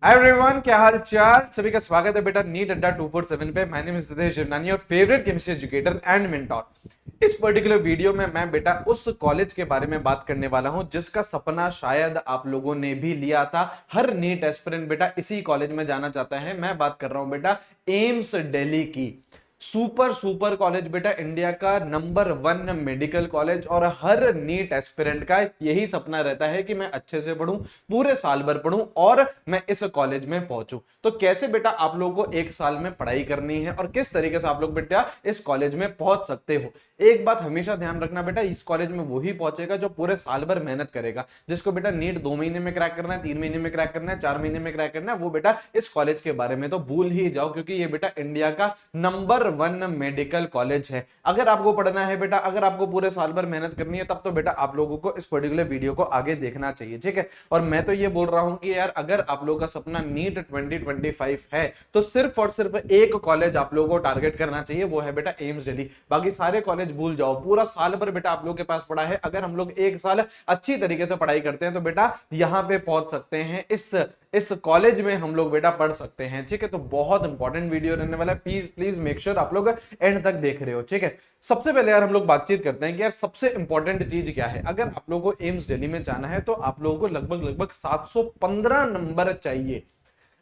Hi everyone, क्या हाल चाल। सभी का स्वागत है बेटा नीट अड्डा 247 पे। My name is Siddhesh Shivnani और favourite chemistry educator and mentor. इस पर्टिकुलर वीडियो में मैं बेटा उस कॉलेज के बारे में बात करने वाला हूं जिसका सपना शायद आप लोगों ने भी लिया था। हर नीट एस्पिरेंट बेटा इसी कॉलेज में जाना चाहता है। मैं बात कर रहा हूं बेटा एम्स दिल्ली की। सुपर सुपर कॉलेज बेटा, इंडिया का नंबर 1 मेडिकल कॉलेज। और हर नीट एस्पिरेंट का यही सपना रहता है कि मैं अच्छे से पढूं, पूरे साल भर पढूं और मैं इस कॉलेज में पहुंचूं। तो कैसे बेटा आप लोगों को एक साल में पढ़ाई करनी है और किस तरीके से आप लोग बेटा इस कॉलेज में पहुंच सकते हो। एक बात हमेशा ध्यान रखना बेटा, इस कॉलेज में वही पहुंचेगा जो पूरे साल भर मेहनत करेगा। जिसको बेटा नीट 2 महीने में क्रैक करना है, 3 महीने में क्रैक करना है, 4 महीने में क्रैक करना है, वो बेटा इस कॉलेज के बारे में तो भूल ही जाओ, क्योंकि ये बेटा इंडिया का नंबर 1 मेडिकल कॉलेज है। अगर आपको पढ़ना है बेटा, अगर आपको पूरे साल भर मेहनत करनी है, तब तो बेटा आप लोगों को इस पर्टिकुलर वीडियो को आगे देखना चाहिए, ठीक है। और मैं तो ये बोल रहा हूं कि यार अगर आप लोगों का सपना नीट 2025 है तो सिर्फ और सिर्फ एक कॉलेज आप लोगों को टारगेट करना चाहिए, वो है बेटा एम्स दिल्ली। बाकी सारे कॉलेज भूल जाओ। पूरा साल भर बेटा आप लोगों के पास पड़ा है। अगर हम लोग एक साल अच्छी तरीके से पढ़ाई करते हैं तो बेटा यहां पे पहुंच सकते हैं। इस कॉलेज में हम लोग बेटा पढ़ सकते हैं, ठीक है। तो बहुत इंपॉर्टेंट वीडियो रहने वाला है। प्लीज प्लीज मेक श्योर आप लोग एंड तक देख रहे हो, ठीक है। सबसे पहले यार हम लोग बातचीत करते हैं कि यार सबसे इंपॉर्टेंट चीज क्या है। अगर आप लोगों को एम्स दिल्ली में जाना है तो आप लोगों को लगभग लगभग 715 नंबर चाहिए।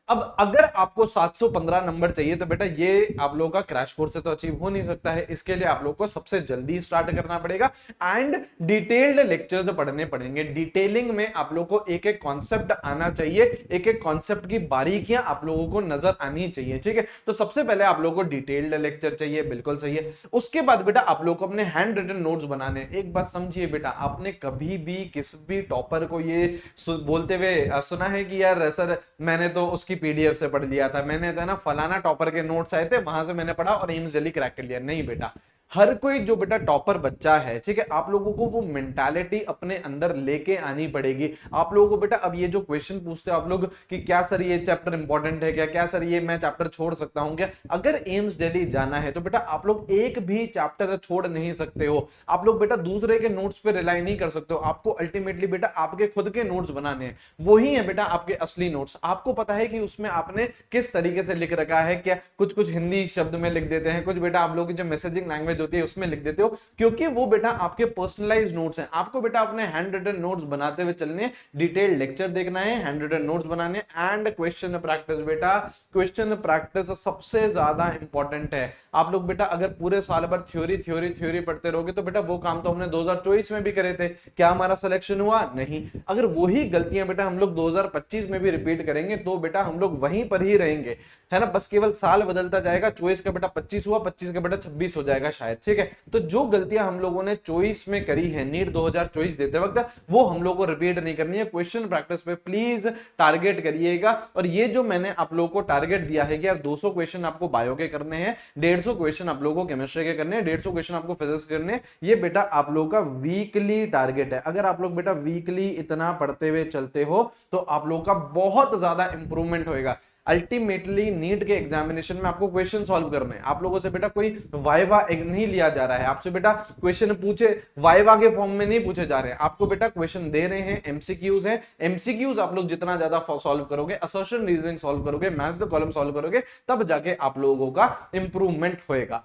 अब अगर आपको 715 नंबर चाहिए तो बेटा ये आप लोगों का क्रैश कोर्स से तो अचीव हो नहीं सकता है। इसके लिए आप लोगों को सबसे जल्दी स्टार्ट करना पड़ेगा एंड डिटेल्ड लेक्चर्स पढ़ने पड़ेंगे। डिटेलिंग में आप लोगों को एक एक कॉन्सेप्ट आना चाहिए, एक एक कॉन्सेप्ट की बारीकियां आप लोगों को नजर आनी चाहिए, ठीक है। तो सबसे पहले आप लोगों को डिटेल्ड लेक्चर चाहिए, बिल्कुल सही है। उसके बाद बेटा आप लोगों को अपने हैंड रिटन नोट्स बनाने हैं। एक बात समझिए बेटा, आपने कभी भी किसी भी टॉपर को ये बोलते हुए सुना है कि यार सर मैंने तो उसकी पीडीएफ से पढ़ लिया था, मैंने था ना फलाना टॉपर के नोट्स आए थे वहां से मैंने पढ़ा और एम्स दिल्ली क्रैक कर लिया? नहीं बेटा, हर कोई जो बेटा टॉपर बच्चा है, ठीक है, आप लोगों को वो मेंटालिटी अपने अंदर लेके आनी पड़ेगी। आप लोगों को बेटा अब ये जो क्वेश्चन पूछते हो आप लोग कि क्या सर ये चैप्टर इंपॉर्टेंट है क्या, क्या सर ये मैं चैप्टर छोड़ सकता हूं क्या, अगर एम्स दिल्ली जाना है तो बेटा आप लोग एक भी चैप्टर छोड़ नहीं सकते हो। आप लोग बेटा दूसरे के नोट्स पे रिलाई नहीं कर सकते हो। आपको अल्टीमेटली बेटा आपके खुद के नोट्स बनाने हैं, वही है बेटा आपके असली नोट्स। आपको पता है कि उसमें आपने किस तरीके से लिख रखा है, क्या कुछ कुछ हिंदी शब्द में लिख देते हैं, कुछ बेटा आप लोगों की जो मैसेजिंग लैंग्वेज होती है उसमें लिख देते हो, क्योंकि वो बेटा आपके पर्सनलाइज नोट्स हैं। आपको बेटा अपने हैंड रिटन नोट्स बनाते हुए चलने, डिटेल्ड लेक्चर देखना है, हैंड रिटन नोट्स बनाने एंड क्वेश्चन प्रैक्टिस। बेटा क्वेश्चन प्रैक्टिस सबसे ज्यादा इंपॉर्टेंट है। आप लोग बेटा अगर पूरे साल भर थ्योरी थ्योरी थ्योरी पढ़ते रहोगे तो बेटा वो काम तो हमने 2024 में भी करे थे, क्या हमारा सिलेक्शन हुआ? नहीं। अगर वही गलतियां बेटा हम लोग 2025 में भी रिपीट करेंगे तो बेटा हम लोग वहीं पर ही रहेंगे, है ना। बस केवल साल बदलता जाएगा। 24 का बेटा 25 हुआ, 25 का बेटा 26 हो जाएगा शायद, ठीक है। तो जो गलतियां हम लोगों ने 24 में करी है नीट 2024 देते वक्त, वो हम लोग को रिपीट नहीं करनी है। क्वेश्चन प्रैक्टिस पे प्लीज टारगेट करिएगा। और ये जो मैंने आप लोगों को टारगेट दिया है कि यार 200 क्वेश्चन आपको बायो के करने हैं, 150 क्वेश्चन आप लोगों को केमिस्ट्री के करने हैं, 150 क्वेश्चन आपको फिजिक्स करने हैं, ये बेटा आप लोगों का वीकली टारगेट है। अगर आप लोग बेटा वीकली इतना पढ़ते हुए चलते हो तो आप लोगों का बहुत ज्यादा इंप्रूवमेंट होएगा। अल्टीमेटली नीट के एग्जामिनेशन में आपको क्वेश्चन सॉल्व करने हैं। आप लोगों से बेटा कोई वाइवा नहीं लिया जा रहा है, आपसे बेटा क्वेश्चन पूछे वाइवा के फॉर्म में नहीं पूछे जा रहे हैं। आपको बेटा क्वेश्चन दे रहे हैं, एमसीक्यूज हैं। एमसीक्यूज आप लोग जितना ज्यादा सॉल्व करोगे, असर्शन रीजनिंग सॉल्व करोगे, मैथ्स द कॉलम सॉल्व करोगे, तब जाके आप लोगों का इंप्रूवमेंट होएगा।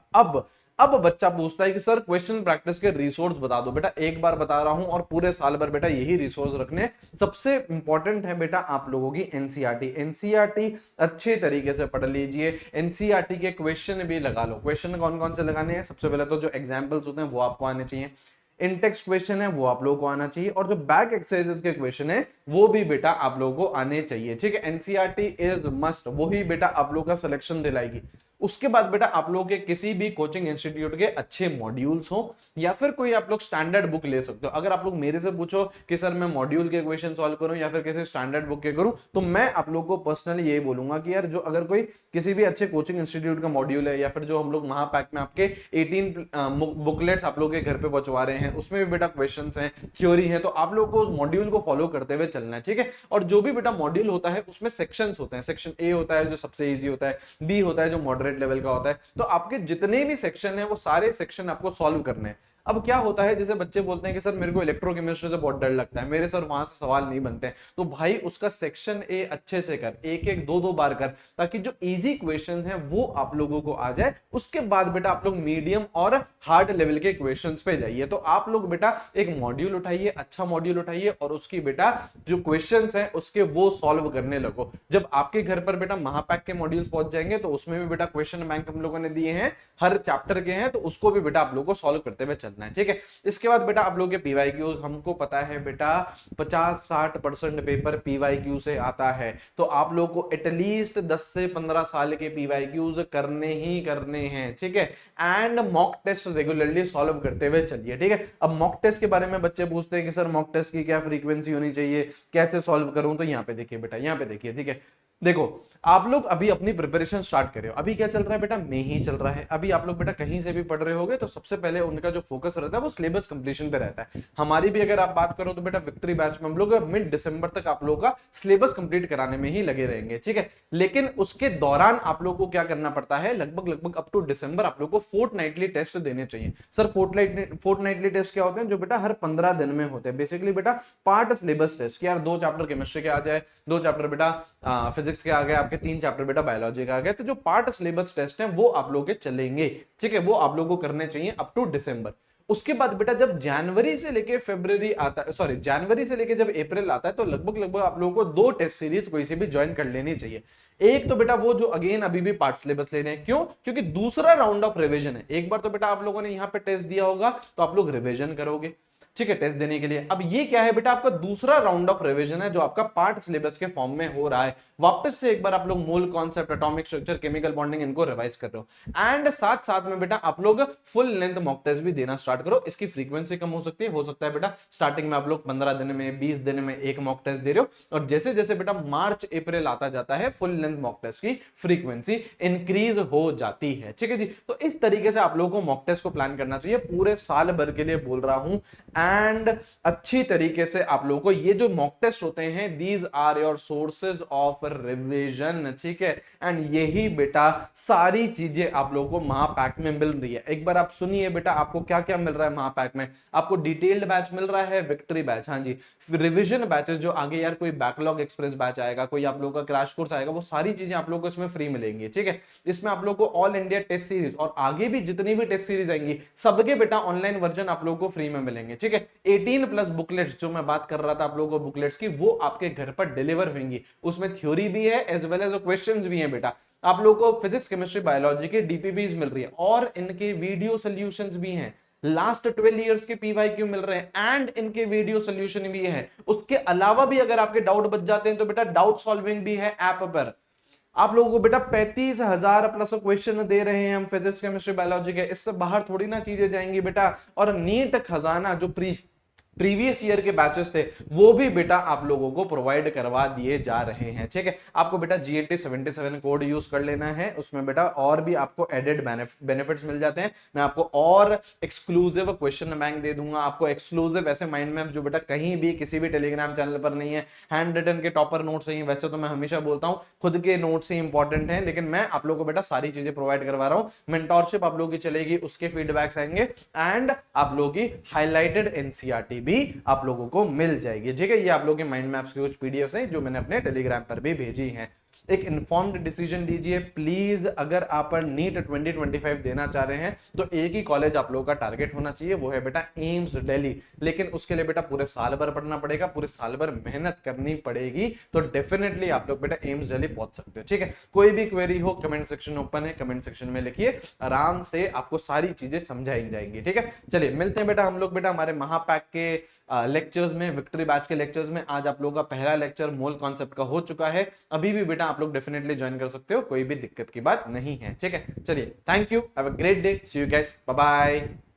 अब बच्चा पूछता है कि सर क्वेश्चन प्रैक्टिस के रिसोर्स बता दो। बेटा एक बार बता रहा हूं और पूरे साल भर बेटा यही रिसोर्स रखने। सबसे इंपॉर्टेंट है बेटा आप लोगों की एनसीईआरटी। एनसीईआरटी अच्छे तरीके से पढ़ लीजिए। एनसीईआरटी के क्वेश्चन भी लगा लो। क्वेश्चन कौन कौन से लगाने हैं? सबसे पहले तो जो एग्जाम्पल्स होते हैं वो आपको आने चाहिए, इनटेक्स्ट क्वेश्चन है वो आप लोगों को आना चाहिए, और जो बैक एक्सरसाइजेस के क्वेश्चन है वो भी बेटा आप लोगों को आने चाहिए, ठीक है। एनसीईआरटी इज मस्ट, वही बेटा आप लोगों का सिलेक्शन दिलाएगी। उसके बाद बेटा आप लोगों के किसी भी कोचिंग इंस्टीट्यूट के अच्छे मॉड्यूल्स हो या फिर कोई आप लोग स्टैंडर्ड बुक ले सकते हो। अगर आप लोग मेरे से पूछो कि सर मैं मॉड्यूल के क्वेश्चन सॉल्व करूं या फिर किसी स्टैंडर्ड बुक के करूं, तो मैं आप लोगों को पर्सनली यही बोलूंगा कि यार जो अगर कोई किसी भी अच्छे कोचिंग इंस्टीट्यूट का मॉड्यूल है या फिर जो हम लोग महापैक में आपके 18 बुकलेट्स आप लोग के घर पे पहुंचवा रहे हैं उसमें भी बेटा क्वेश्चंस हैं, थ्योरी है, तो आप लोग को उस मॉड्यूल को फॉलो करते हुए चलना है, ठीक है। और जो भी बेटा मॉड्यूल होता है उसमें सेक्शंस होते हैं। सेक्शन ए होता है जो सबसे इजी होता है, बी होता है जो मॉडरेट लेवल का होता है। तो आपके जितने भी सेक्शन है वो सारे सेक्शन आपको सॉल्व करने हैं। अब क्या होता है, जैसे बच्चे बोलते हैं कि सर मेरे को इलेक्ट्रोकेमिस्ट्री से बहुत डर लगता है, मेरे सर वहां से सवाल नहीं बनते हैं, तो भाई उसका सेक्शन ए अच्छे से कर, एक एक दो दो बार कर, ताकि जो इजी क्वेश्चन है वो आप लोगों को आ जाए। उसके बाद बेटा आप लोग मीडियम और हार्ड लेवल के क्वेश्चंस पे जाइए। तो आप लोग बेटा एक मॉड्यूल उठाइए, अच्छा मॉड्यूल उठाइए, और उसकी बेटा जो क्वेश्चंस हैं उसके वो सॉल्व करने लगो। जब आपके घर पर बेटा महापैक के मॉड्यूल्स पहुंच जाएंगे तो उसमें भी बेटा क्वेश्चन बैंक हम लोगों ने दिए हैं, हर चैप्टर के हैं, तो उसको भी बेटा आप लोगों को सॉल्व करते हुए चलना है, ठीक है। इसके बाद बेटा आप लोगों के पीवाईक्यूज, हमको पता है बेटा 50-60% पेपर पीवाईक्यू से आता है, तो आप लोगों को एटलीस्ट 10 से 15 साल के पीवाईक्यूज करने ही करने हैं, ठीक है। And mock test regularly solve करते हुए चलिए, ठीक है। अब मॉक टेस्ट के बारे में बच्चे पूछते हैं कि सर मॉक टेस्ट की क्या फ्रीक्वेंसी होनी चाहिए, कैसे सॉल्व करूं, तो यहाँ पे देखिए बेटा, यहाँ पे देखिए, ठीक है। देखो आप लोग अभी अपनी प्रिपरेशन स्टार्ट कर रहे हो, अभी क्या चल रहा है बेटा, मई ही चल रहा है। अभी आप लोग बेटा कहीं से भी पढ़ रहे होगे तो सबसे पहले उनका जो फोकस रहता है वो सिलेबस कंप्लीशन पे रहता है। हमारी भी अगर आप बात करो तो बेटा विक्ट्री बैच में हम लोग मिड दिसंबर तक आप लोगों का सिलेबस कंप्लीट कराने में ही लगे रहेंगे, ठीक है। लेकिन उसके दौरान आप लोग को क्या करना पड़ता है, लगभग लगभग अप टू दिसंबर आप लोग को फोर्टनाइटली टेस्ट देने चाहिए। सर फोर्टनाइटली टेस्ट क्या होते हैं, जो बेटा हर 15 दिन में होते हैं। बेसिकली बेटा पार्ट सिलेबस टेस्ट, यार 2 चैप्टर केमिस्ट्री के आ जाए, 2 चैप्टर बेटा फिजिक्स के आ गए, आपके 3 चैप्टर बेटा बायोलॉजी का आ गए, तो जो पार्ट सिलेबस टेस्ट है वो आप लोग के चलेंगे, ठीक है। वो आप लोगों को करने चाहिए अप टू दिसंबर। उसके बाद बेटा जब जनवरी से लेके फरवरी आता है, सॉरी जनवरी से लेके जब अप्रैल आता है, तो लगभग लगभग आप लोगों को 2 टेस्ट सीरीज कोई से भी ज्वाइन कर लेनी चाहिए। एक तो बेटा वो जो अगेन अभी भी पार्ट सिलेबस ले रहे हैं, क्यों, क्योंकि दूसरा राउंड ऑफ रिवीजन है। एक बार तो बेटा आप लोगों ने यहाँ पे टेस्ट दिया होगा तो आप लोग रिवीजन करोगे, ठीक है, टेस्ट देने के लिए। अब ये क्या है बेटा, आपका दूसरा राउंड ऑफ रिवीजन है जो आपका पार्ट सिलेबस के फॉर्म में हो रहा है। वापस से एक बार आप लोग mole concept, atomic structure, chemical bonding इनको रिवाइज कर रहे हो, एंड साथ साथ में बेटा आप लोग फुल लेंथ मॉक टेस्ट भी देना स्टार्ट करो। इसकी फ्रीक्वेंसी कम हो सकती है, हो सकता है बेटा स्टार्टिंग में आप लोग 15 दिन में, 20 दिन में एक मॉक टेस्ट दे रहे हो, और जैसे जैसे बेटा मार्च अप्रैल आता जाता है फुल लेंथ मॉक टेस्ट की फ्रीक्वेंसी इंक्रीज हो जाती है, ठीक है जी। तो इस तरीके से आप लोगों को मॉक टेस्ट को प्लान करना चाहिए, पूरे साल भर के लिए बोल रहा हूं। एंड अच्छी तरीके से आप लोगों को ये जो मॉक टेस्ट होते हैं, these are your sources of revision, ठीक है। एंड यही बेटा सारी चीजें आप लोगों को महापैक में मिल रही है। एक बार आप सुनिए बेटा आपको क्या क्या मिल रहा है महापैक में। आपको डिटेल्ड बैच मिल रहा है, विक्ट्री बैच, हाँ जी, रिवीजन बैचेस जो आगे यार कोई बैकलॉग एक्सप्रेस बैच आएगा, कोई आप लोगों का क्रैश कोर्स आएगा, वो सारी चीजें आप लोगों को इसमें फ्री मिलेंगी, ठीक है। इसमें आप लोगों को ऑल इंडिया टेस्ट सीरीज और आगे भी जितनी भी टेस्ट सीरीज आएंगी सबके बेटा ऑनलाइन वर्जन आप लोगों को फ्री में मिलेंगे, ठीक है। 18+ बुकलेट्स जो मैं बात कर रहा था आप लोगों को बुकलेट्स की, वो आपके घर पर डिलीवर होंगी। उसमें थ्योरी भी है एज वेल एज क्वेश्चंस भी हैं बेटा। आप लोगों को फिजिक्स, केमिस्ट्री, बायोलॉजी के डीपीबीज मिल रही है, और इनके वीडियो सॉल्यूशंस भी हैं। लास्ट 12 इयर्स के पीवाईक्यू मिल रहे हैं एंड इनके वीडियो सॉल्यूशन भी है। उसके अलावा भी अगर आपके डाउट बच जाते हैं तो बेटा डाउट सॉल्विंग भी है ऐप पर। आप लोगों को बेटा 35,000 प्लस क्वेश्चन दे रहे हैं हम फिजिक्स, केमिस्ट्री, बायोलॉजी के, इससे बाहर थोड़ी ना चीजें जाएंगी बेटा। और नीट खजाना जो प्रीवियस ईयर के बैचेस थे वो भी बेटा आप लोगों को प्रोवाइड करवा दिए जा रहे हैं, ठीक है। आपको बेटा GNT 77 कोड यूज कर लेना है, उसमें बेटा और भी आपको एडेड बेनिफिट्स मिल जाते हैं। मैं आपको और एक्सक्लूसिव क्वेश्चन बैंक दे दूंगा, आपको एक्सक्लूसिव ऐसे माइंड मैप जो बेटा कहीं भी किसी भी टेलीग्राम चैनल पर नहीं है। हैंड रिटन के टॉपर नोट्स चाहिए, वैसे तो मैं हमेशा बोलता हूं खुद के नोट्स ही इंपॉर्टेंट है, लेकिन मैं आप लोगों को बेटा सारी चीजें प्रोवाइड करवा रहा हूं। मेंटोरशिप आप लोगों की चलेगी, उसके फीडबैक्स आएंगे, एंड आप लोगों की हाईलाइटेड एनसीईआरटी भी आप लोगों को मिल जाएगी, ठीक है। ये आप लोगों के माइंड मैप्स के कुछ पीडीएफ्स हैं जो मैंने अपने टेलीग्राम पर भी भेजी हैं। एक इन्फॉर्म्ड डिसीजन लीजिए प्लीज। अगर आप नीट 2025 देना चाह रहे हैं तो एक ही कॉलेज आप लोगों का टारगेट होना चाहिए, वो है बेटा एम्स दिल्ली। लेकिन उसके लिए बेटा पूरे साल भर पढ़ना पड़ेगा, पूरे साल भर मेहनत करनी पड़ेगी, तो डेफिनेटली आप लोग बेटा एम्स दिल्ली पहुंच सकते हो, ठीक है। कोई भी क्वेरी हो कमेंट सेक्शन ओपन है, कमेंट सेक्शन में लिखिए, आराम से आपको सारी चीजें समझाई जाएंगी, ठीक है। चलिए मिलते हैं बेटा हम लोग बेटा हमारे महापैक के लेक्चर्स में, विक्ट्री बैच के लेक्चर्स में। आज आप लोगों का पहला लेक्चर मोल कॉन्सेप्ट का हो चुका है, अभी भी बेटा आप लोग डेफिनेटली ज्वाइन कर सकते हो, कोई भी दिक्कत की बात नहीं है, ठीक है। चलिए thank you, have a great day, see you guys, bye bye.